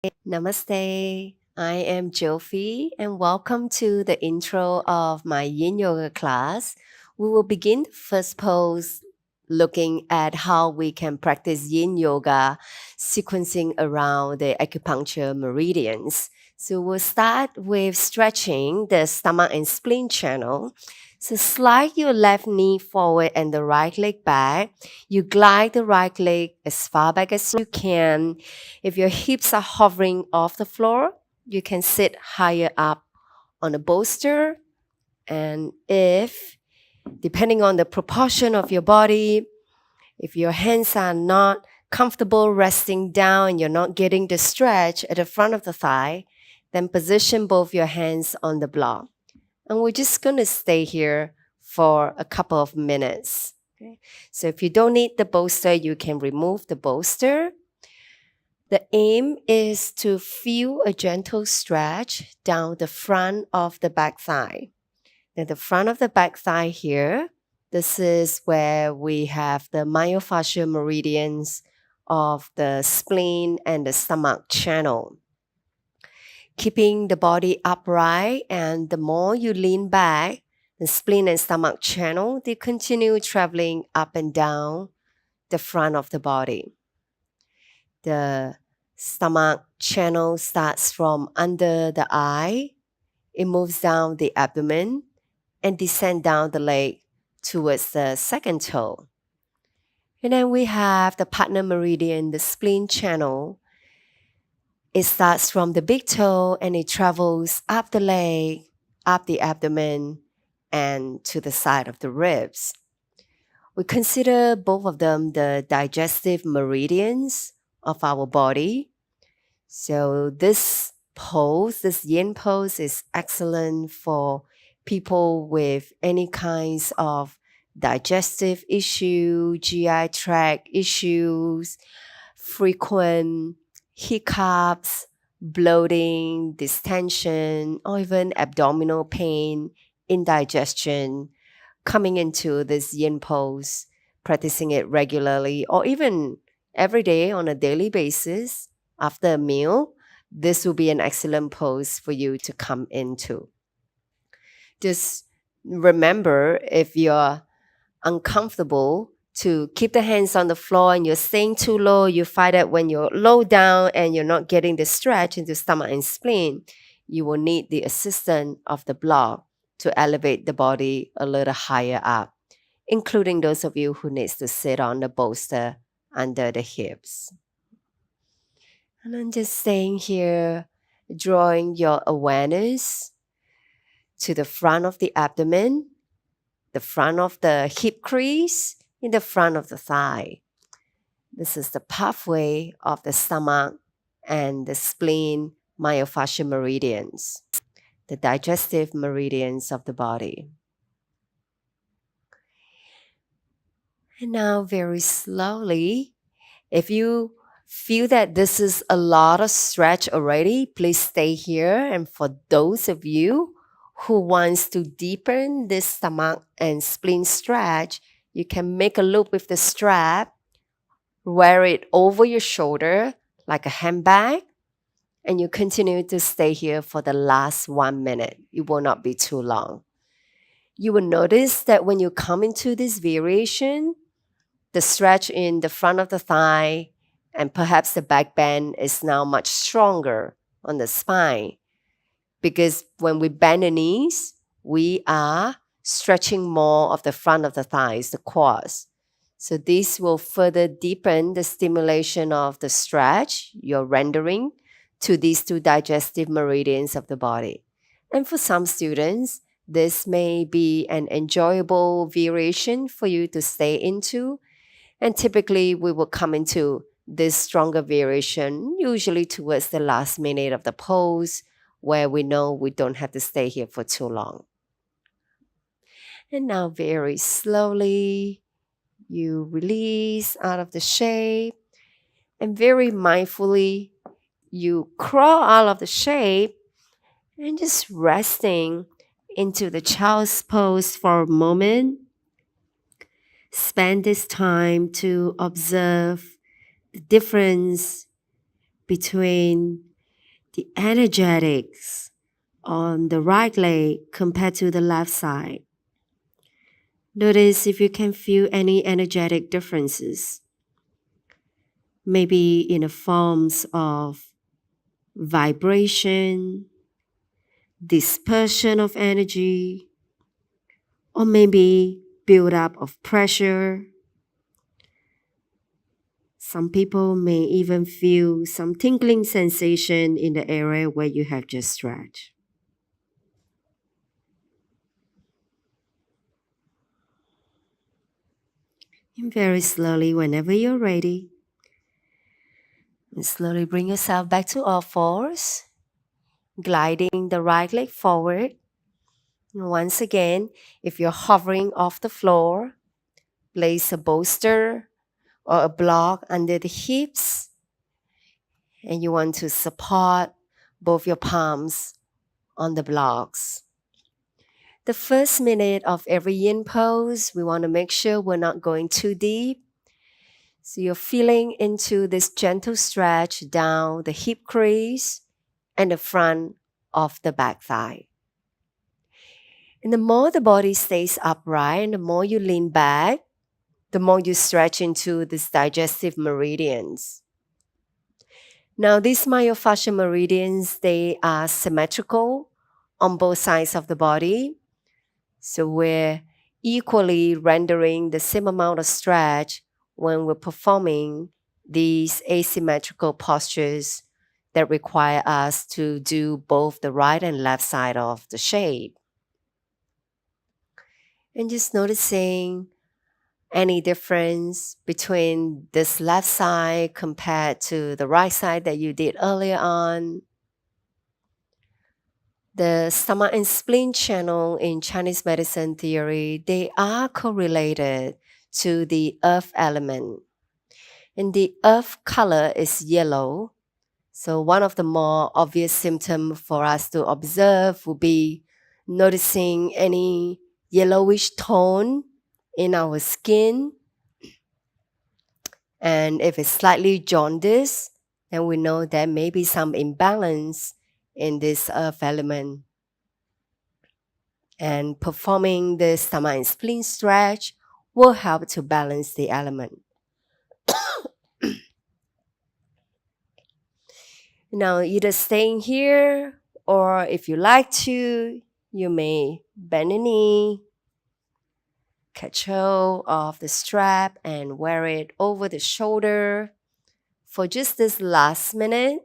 Namaste. I am Jofi and welcome to the intro of my Yin Yoga class. We will begin the first pose looking at how we can practice Yin Yoga sequencing around the acupuncture meridians. So we'll start with stretching the stomach and spleen channel. So slide your left knee forward and the right leg back. You glide the right leg as far back as you can. If your hips are hovering off the floor, you can sit higher up on a bolster. And if, depending on the proportion of your body, if your hands are not comfortable resting down and you're not getting the stretch at the front of the thigh, then position both your hands on the block. And we're just going to stay here for a couple of minutes. Okay? So if you don't need the bolster, you can remove the bolster. The aim is to feel a gentle stretch down the front of the back thigh. Now, the front of the back thigh here, this is where we have the myofascial meridians of the spleen and the stomach channel. Keeping the body upright, and the more you lean back, the spleen and stomach channel, they continue traveling up and down the front of the body. The stomach channel starts from under the eye. It moves down the abdomen and descend down the leg towards the second toe. And then we have the partner meridian, the spleen channel. It starts from the big toe and it travels up the leg, up the abdomen, and to the side of the ribs. We consider both of them the digestive meridians of our body. So this pose, this yin pose, is excellent for people with any kinds of digestive issue, GI tract issues, frequent hiccups, bloating, distension, or even abdominal pain, indigestion. Coming into this yin pose, practicing it regularly, or even every day on a daily basis after a meal, this will be an excellent pose for you to come into. Just remember, if you're uncomfortable, to keep the hands on the floor and you're staying too low, you find that when you're low down and you're not getting the stretch into stomach and spleen, you will need the assistance of the block to elevate the body a little higher up, including those of you who needs to sit on the bolster under the hips. And I'm just staying here, drawing your awareness to the front of the abdomen, the front of the hip crease, in the front of the thigh. This is the pathway of the stomach and the spleen myofascial meridians, the digestive meridians of the body. And now very slowly, if you feel that this is a lot of stretch already, please stay here. And for those of you who wants to deepen this stomach and spleen stretch, you can make a loop with the strap, wear it over your shoulder like a handbag, and you continue to stay here for the last 1 minute. It will not be too long. You will notice that when you come into this variation, the stretch in the front of the thigh and perhaps the back bend is now much stronger on the spine. Because when we bend the knees, we are stretching more of the front of the thighs, the quads. So this will further deepen the stimulation of the stretch you're rendering to these two digestive meridians of the body. And for some students, this may be an enjoyable variation for you to stay into. And typically, we will come into this stronger variation, usually towards the last minute of the pose, where we know we don't have to stay here for too long. And now very slowly, you release out of the shape. And very mindfully, you crawl out of the shape and just resting into the child's pose for a moment. Spend this time to observe the difference between the energetics on the right leg compared to the left side. Notice if you can feel any energetic differences, maybe in the forms of vibration, dispersion of energy, or maybe build-up of pressure. Some people may even feel some tingling sensation in the area where you have just stretched. And very slowly, whenever you're ready, and slowly bring yourself back to all fours, gliding the right leg forward. And once again, if you're hovering off the floor, place a bolster or a block under the hips, and you want to support both your palms on the blocks. The first minute of every yin pose, we want to make sure we're not going too deep. So you're feeling into this gentle stretch down the hip crease and the front of the back thigh. And the more the body stays upright and the more you lean back, the more you stretch into these digestive meridians. Now, these myofascial meridians, they are symmetrical on both sides of the body. So we're equally rendering the same amount of stretch when we're performing these asymmetrical postures that require us to do both the right and left side of the shape. And just noticing any difference between this left side compared to the right side that you did earlier on. The stomach and spleen channel in Chinese medicine theory, they are correlated to the earth element. And the earth color is yellow. So one of the more obvious symptoms for us to observe would be noticing any yellowish tone in our skin. And if it's slightly jaundiced, then we know there may be some imbalance in this earth element. And performing the stomach and spleen stretch will help to balance the element. Now, either staying here or if you like to, you may bend a knee, catch hold of the strap and wear it over the shoulder for just this last minute.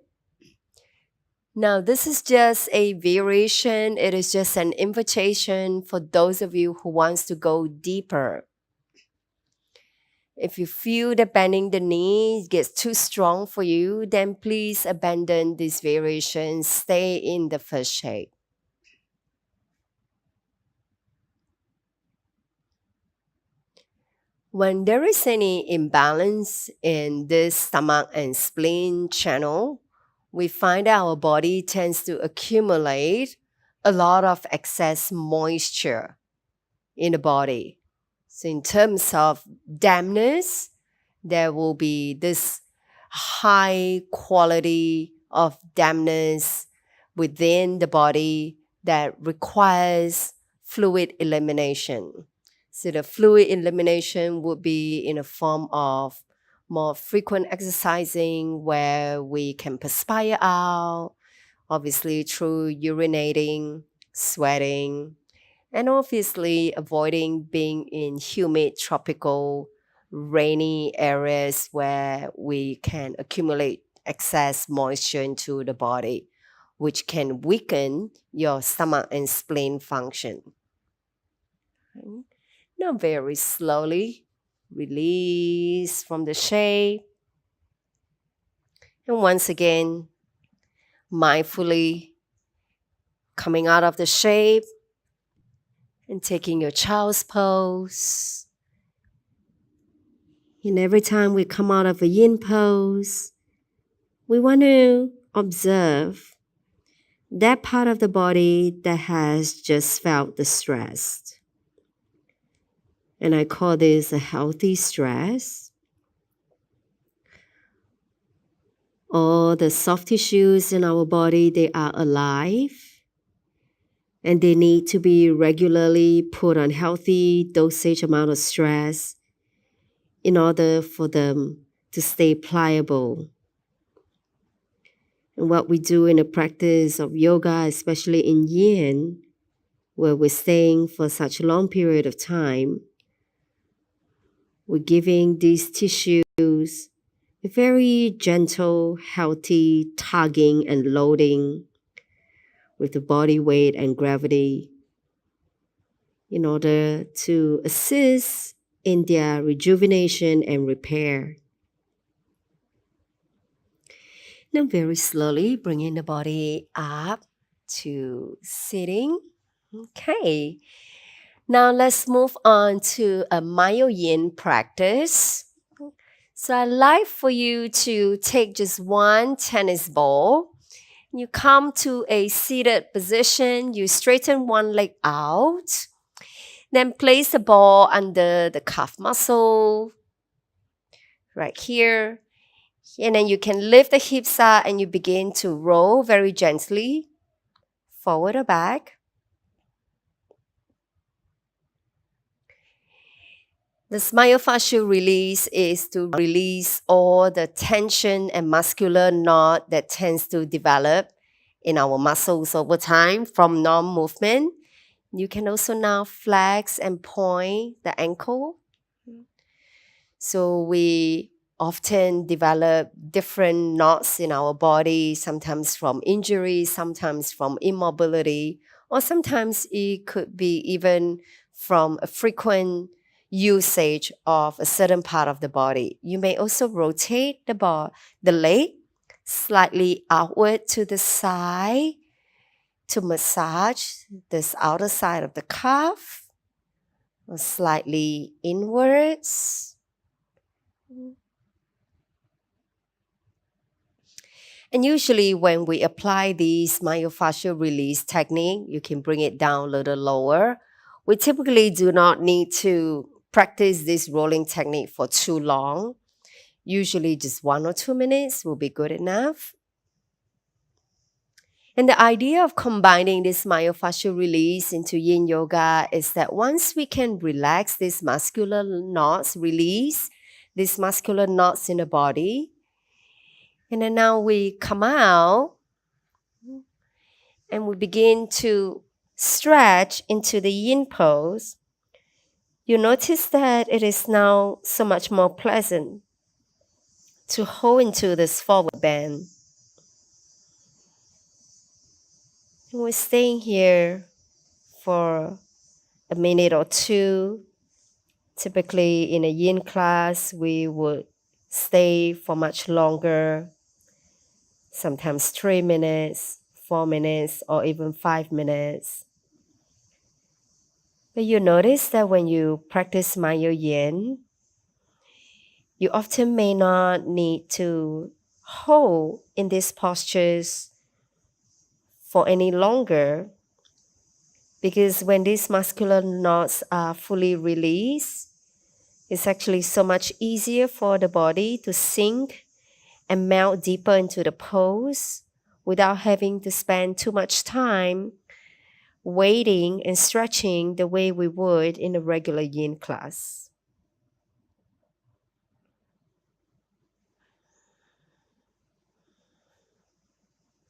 Now, this is just a variation. It is just an invitation for those of you who wants to go deeper. If you feel that bending the knee gets too strong for you, then please abandon this variation. Stay in the first shape. When there is any imbalance in this stomach and spleen channel, we find our body tends to accumulate a lot of excess moisture in the body. So in terms of dampness, there will be this high quality of dampness within the body that requires fluid elimination. So the fluid elimination would be in a form of more frequent exercising where we can perspire out, obviously through urinating, sweating, and obviously avoiding being in humid, tropical, rainy areas where we can accumulate excess moisture into the body, which can weaken your stomach and spleen function. Now very slowly release from the shape. And once again, mindfully coming out of the shape and taking your child's pose. And every time we come out of a yin pose, we want to observe that part of the body that has just felt the stress. And I call this a healthy stress. All the soft tissues in our body, they are alive and they need to be regularly put on healthy dosage amount of stress in order for them to stay pliable. And what we do in the practice of yoga, especially in yin, where we're staying for such a long period of time, we're giving these tissues a very gentle, healthy tugging and loading with the body weight and gravity in order to assist in their rejuvenation and repair. Now, very slowly bringing the body up to sitting. Okay. Now, let's move on to a myo yin practice. So, I'd like for you to take just one tennis ball. You come to a seated position. You straighten one leg out. Then place the ball under the calf muscle right here. And then you can lift the hips up and you begin to roll very gently forward or back. This myofascial release is to release all the tension and muscular knot that tends to develop in our muscles over time from non-movement. You can also now flex and point the ankle. So we often develop different knots in our body, sometimes from injury, sometimes from immobility, or sometimes it could be even from a frequent usage of a certain part of the body. You may also rotate the leg slightly outward to the side to massage this outer side of the calf, or slightly inwards. And usually when we apply these myofascial release technique, you can bring it down a little lower. We typically do not need to practice this rolling technique for too long. Usually just 1 or 2 minutes will be good enough. And the idea of combining this myofascial release into yin yoga is that once we can relax these muscular knots, release these muscular knots in the body, and then now we come out and we begin to stretch into the yin pose, you notice that it is now so much more pleasant to hold into this forward bend. And we're staying here for a minute or two. Typically in a yin class, we would stay for much longer, sometimes 3 minutes, 4 minutes, or even 5 minutes. But you notice that when you practice myo yin, you often may not need to hold in these postures for any longer, because when these muscular knots are fully released, it's actually so much easier for the body to sink and melt deeper into the pose without having to spend too much time waiting and stretching the way we would in a regular yin class.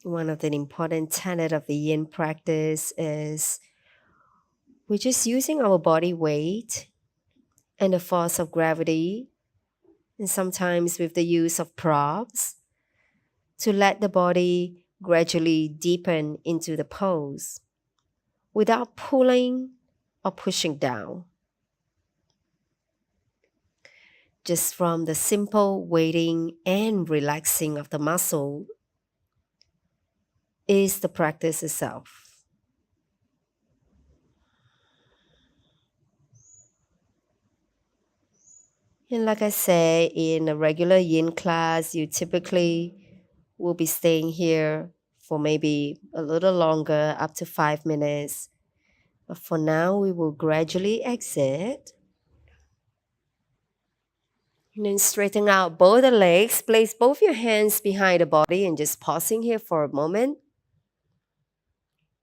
One of the important tenets of the yin practice is we're just using our body weight and the force of gravity, and sometimes with the use of props, to let the body gradually deepen into the pose without pulling or pushing down. Just from the simple weighting and relaxing of the muscle is the practice itself. And like I said, in a regular yin class, you typically will be staying here for maybe a little longer, up to 5 minutes. But for now, we will gradually exit. And then straighten out both the legs. Place both your hands behind the body and just pausing here for a moment.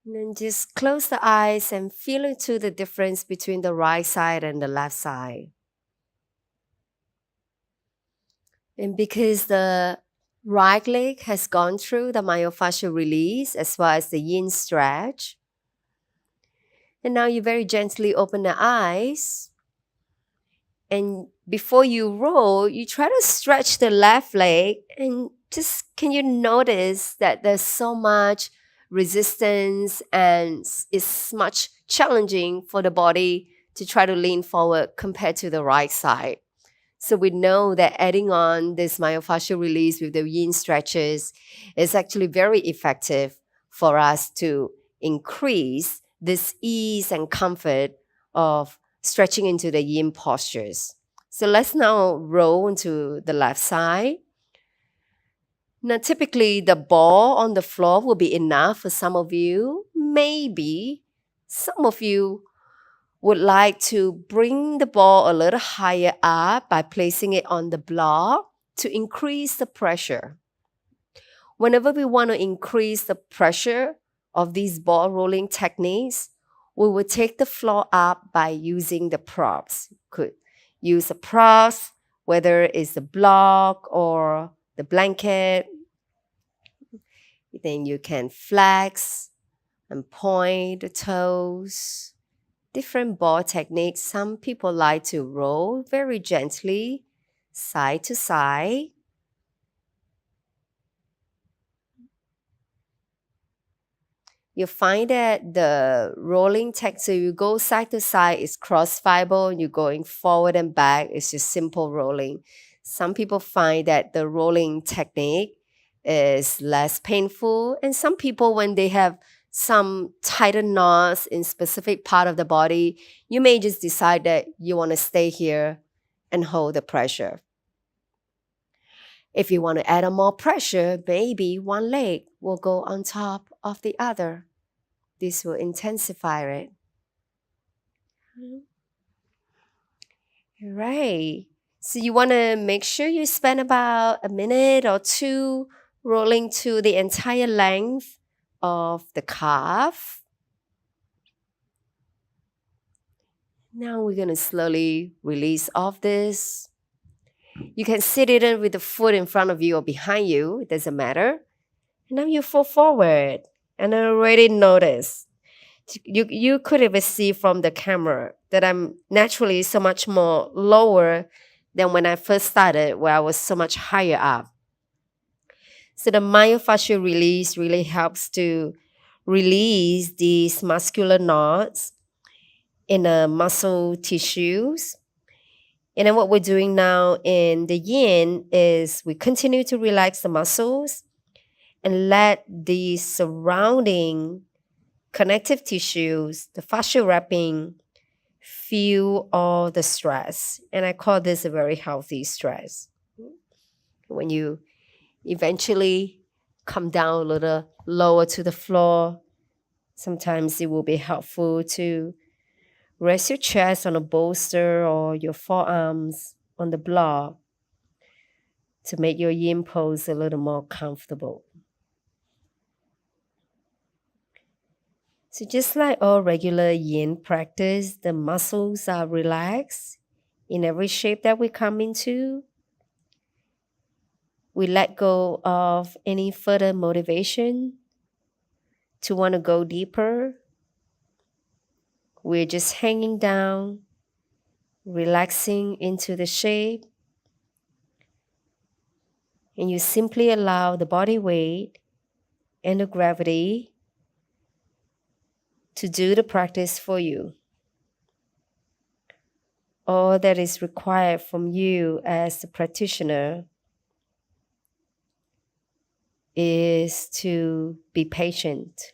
And then just close the eyes and feel into the difference between the right side and the left side. And because the right leg has gone through the myofascial release as well as the yin stretch, and now you very gently open the eyes. And before you roll, you try to stretch the left leg. And just can you notice that there's so much resistance and it's much challenging for the body to try to lean forward compared to the right side. So we know that adding on this myofascial release with the yin stretches is actually very effective for us to increase this ease and comfort of stretching into the yin postures. So let's now roll into the left side. Now, typically the ball on the floor will be enough for some of you. Maybe some of you would like to bring the ball a little higher up by placing it on the block to increase the pressure. Whenever we want to increase the pressure of these ball rolling techniques, we will take the floor up by using the props. Could use a props, whether it's the block or the blanket. Then you can flex and point the toes. Different ball techniques. Some people like to roll very gently, side to side. You find that the rolling technique, so you go side to side, is cross fiber, and you're going forward and back, it's just simple rolling. Some people find that the rolling technique is less painful, and some people, when they have some tighter knots in specific part of the body, you may just decide that you want to stay here and hold the pressure. If you want to add on more pressure, maybe one leg will go on top of the other. This will intensify it. Right. So you want to make sure you spend about a minute or two rolling to the entire length of the calf. Now we're going to slowly release off this. You can sit it in with the foot in front of you or behind you. It doesn't matter. And now you fall forward. And I already noticed. You could even see from the camera that I'm naturally so much more lower than when I first started, where I was so much higher up. So the myofascial release really helps to release these muscular knots in the muscle tissues. And then what we're doing now in the yin is we continue to relax the muscles and let the surrounding connective tissues, the fascial wrapping, feel all the stress. And I call this a very healthy stress. When you eventually come down a little lower to the floor, sometimes it will be helpful to rest your chest on a bolster or your forearms on the block to make your yin pose a little more comfortable. So just like all regular yin practice, the muscles are relaxed in every shape that we come into. We let go of any further motivation to want to go deeper. We're just hanging down, relaxing into the shape. And you simply allow the body weight and the gravity to do the practice for you. All that is required from you as the practitioner is to be patient.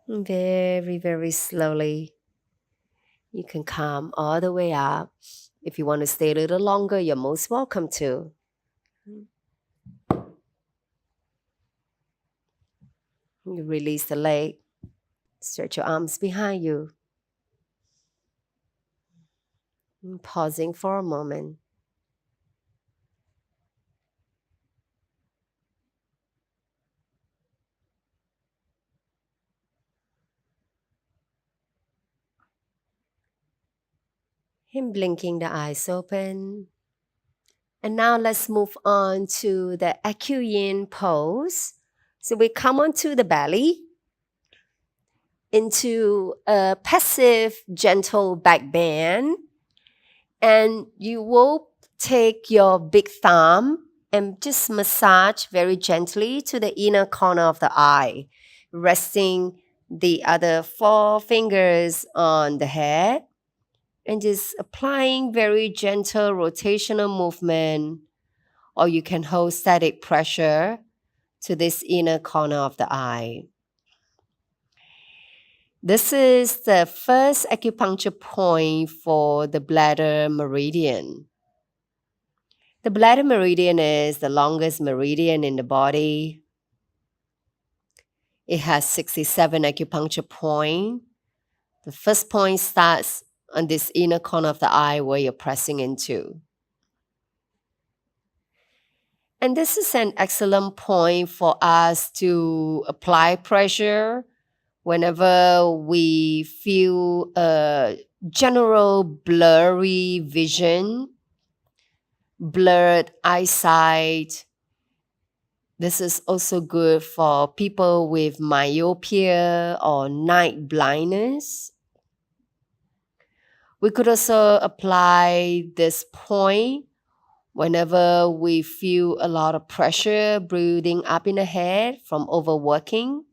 Very, very slowly, you can come all the way up. If you want to stay a little longer, you're most welcome to. You release the leg. Stretch your arms behind you. And pausing for a moment. And blinking the eyes open. And now let's move on to the Yin pose. So we come onto the belly into a passive, gentle back bend. And you will take your big thumb and just massage very gently to the inner corner of the eye, resting the other four fingers on the head and just applying very gentle rotational movement, or you can hold static pressure to this inner corner of the eye. This is the first acupuncture point for the bladder meridian. The bladder meridian is the longest meridian in the body. It has 67 acupuncture points. The first point starts on this inner corner of the eye where you're pressing into. And this is an excellent point for us to apply pressure whenever we feel a general blurry vision, blurred eyesight. This is also good for people with myopia or night blindness. We could also apply this point whenever we feel a lot of pressure building up in the head from overworking.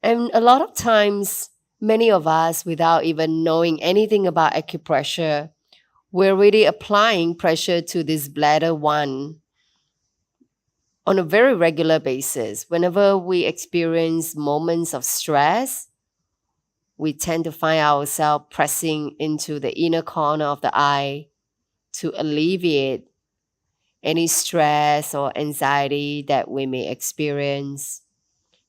And a lot of times, many of us, without even knowing anything about acupressure, we're really applying pressure to this bladder one on a very regular basis. Whenever we experience moments of stress, we tend to find ourselves pressing into the inner corner of the eye to alleviate any stress or anxiety that we may experience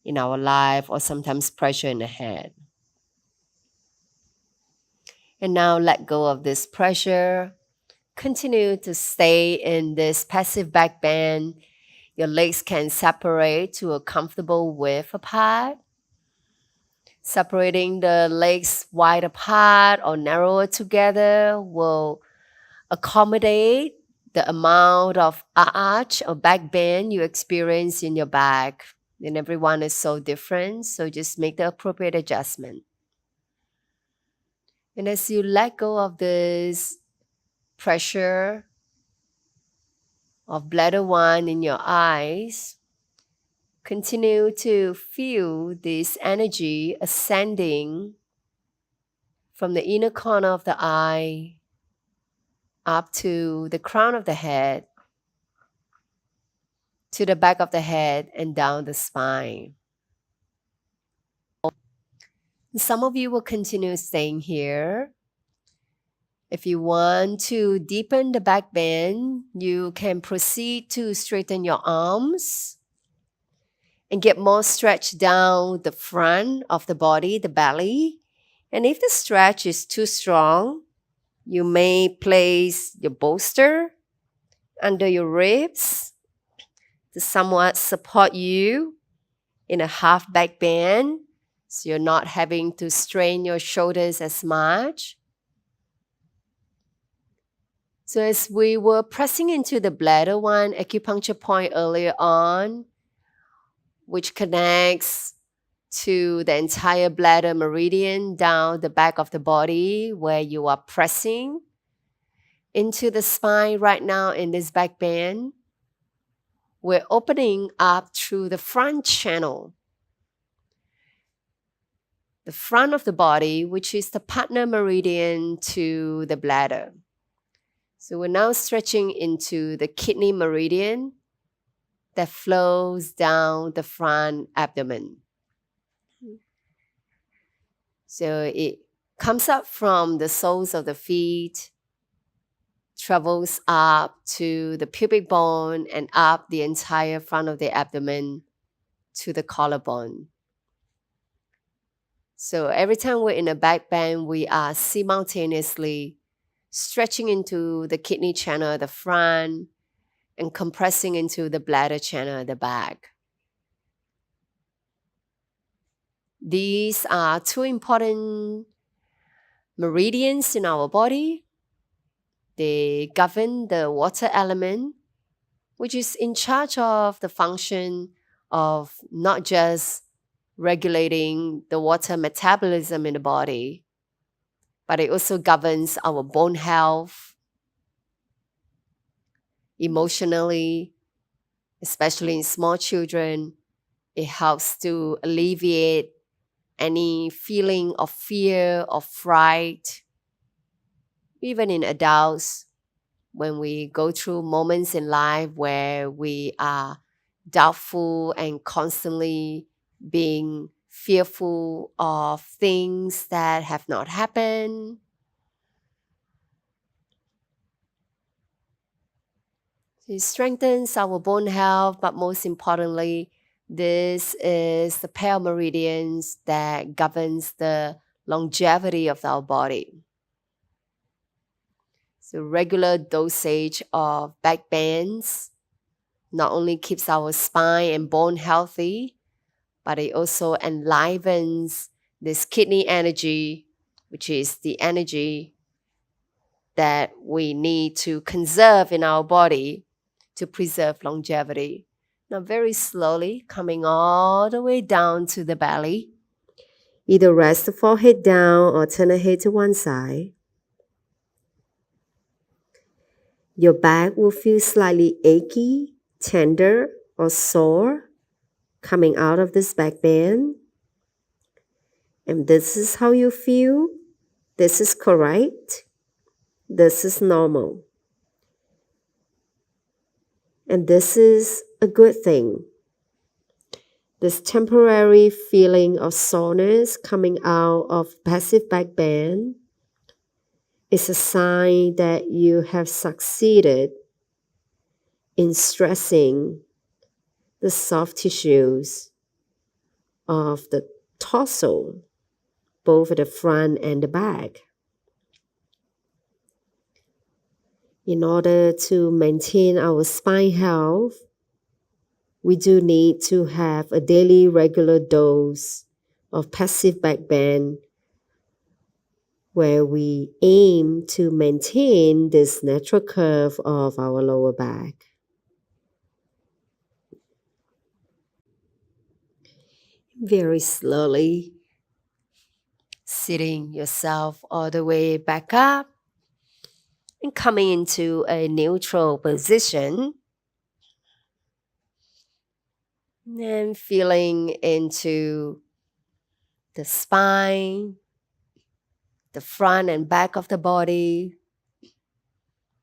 in our life, or sometimes pressure in the head. And now let go of this pressure. Continue to stay in this passive back bend. Your legs can separate to a comfortable width apart. Separating the legs wide apart or narrower together will accommodate the amount of arch or back bend you experience in your back. And everyone is so different, so just make the appropriate adjustment. And as you let go of this pressure of bladder one in your eyes, continue to feel this energy ascending from the inner corner of the eye up to the crown of the head, to the back of the head, and down the spine. Some of you will continue staying here. If you want to deepen the back bend, you can proceed to straighten your arms and get more stretch down the front of the body, the belly. And if the stretch is too strong, you may place your bolster under your ribs to somewhat support you in a half back bend, so you're not having to strain your shoulders as much. So as we were pressing into the bladder one acupuncture point earlier on, which connects to the entire bladder meridian down the back of the body where you are pressing into the spine right now in this back bend, we're opening up through the front channel, the front of the body, which is the partner meridian to the bladder. So we're now stretching into the kidney meridian that flows down the front abdomen. So it comes up from the soles of the feet, travels up to the pubic bone and up the entire front of the abdomen, to the collarbone. So every time we're in a back bend, we are simultaneously stretching into the kidney channel at the front and compressing into the bladder channel at the back. These are two important meridians in our body. They govern the water element, which is in charge of the function of not just regulating the water metabolism in the body, but it also governs our bone health, emotionally, especially in small children. It helps to alleviate any feeling of fear or fright. Even in adults, when we go through moments in life where we are doubtful and constantly being fearful of things that have not happened. It strengthens our bone health, but most importantly, this is the pair of meridians that governs the longevity of our body. So regular dosage of back bends not only keeps our spine and bone healthy, but it also enlivens this kidney energy, which is the energy that we need to conserve in our body to preserve longevity. Now, very slowly, coming all the way down to the belly. Either rest the forehead down or turn the head to one side. Your back will feel slightly achy, tender, or sore coming out of this back bend. And this is how you feel. This is correct. This is normal. And this is a good thing. This temporary feeling of soreness coming out of passive back bend is a sign that you have succeeded in stressing the soft tissues of the torso, both at the front and the back. In order to maintain our spine health, we do need to have a daily regular dose of passive back bend where we aim to maintain this natural curve of our lower back. Very slowly, sitting yourself all the way back up and coming into a neutral position. And feeling into the spine, the front and back of the body.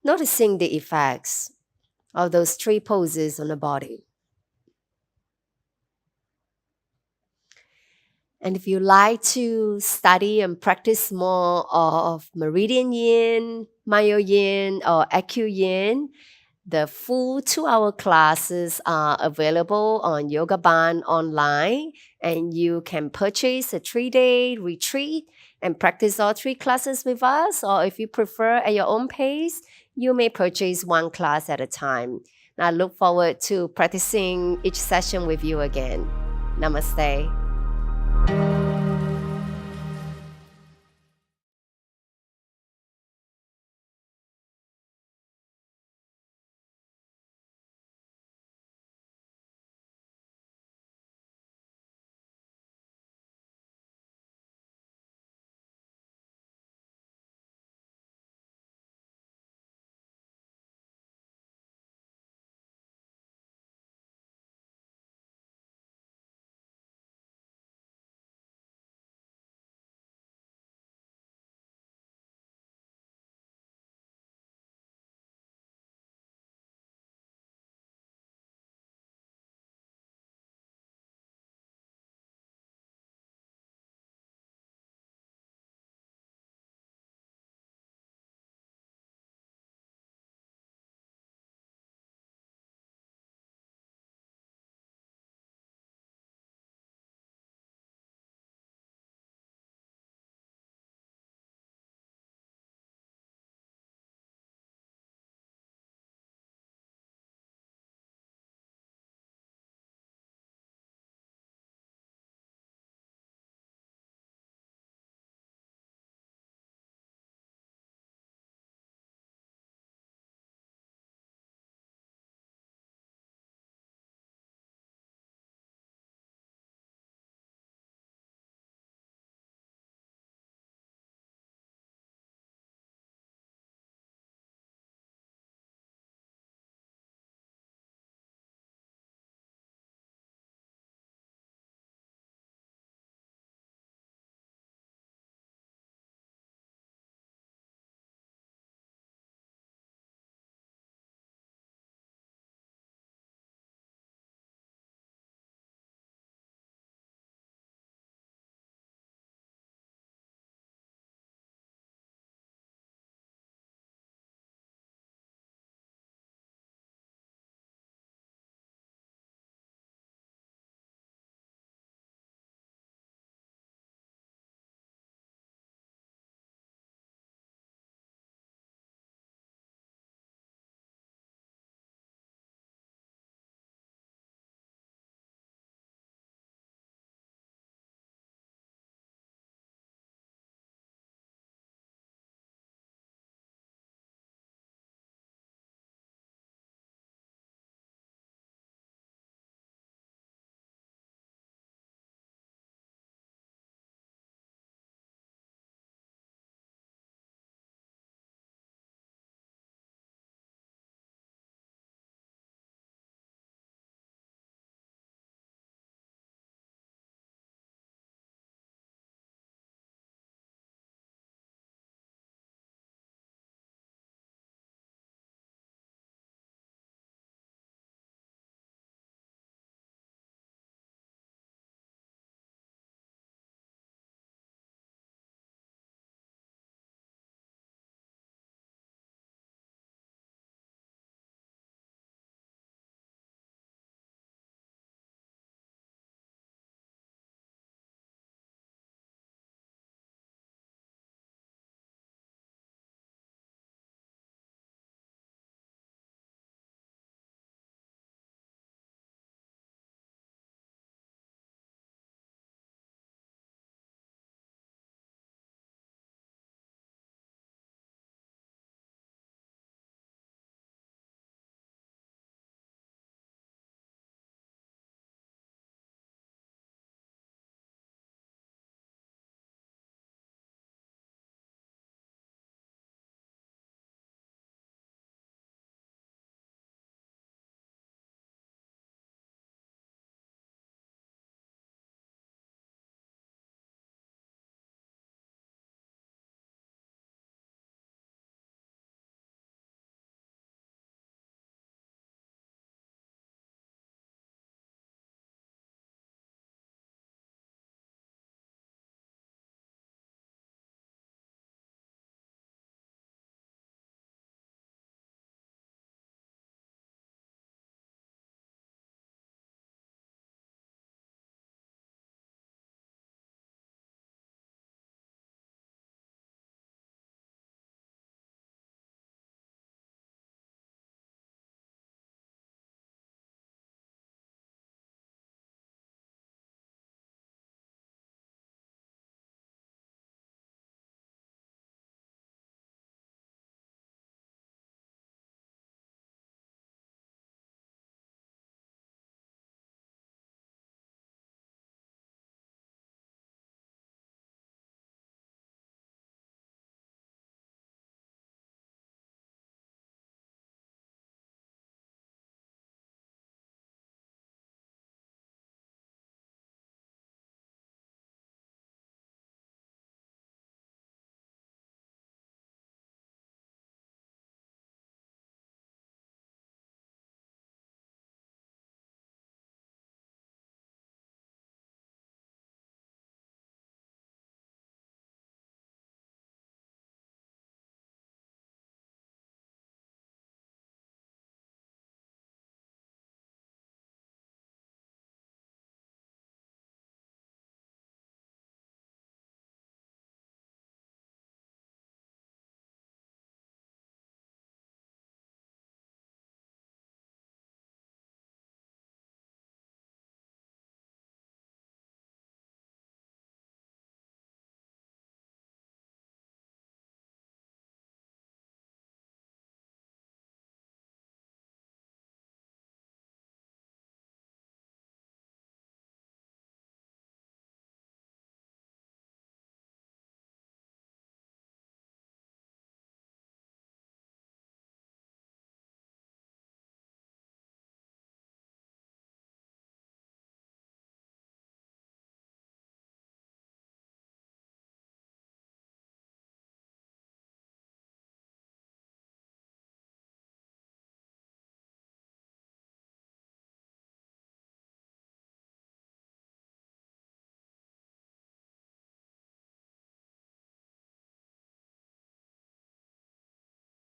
Noticing the effects of those three poses on the body. And if you like to study and practice more of Meridian Yin, Myo Yin, or Acu Yin, the full 2-hour classes are available on Yoga Barn online, and you can purchase a 3-day retreat and practice all 3 classes with us, or if you prefer at your own pace, you may purchase 1 class at a time. I look forward to practicing each session with you again. Namaste.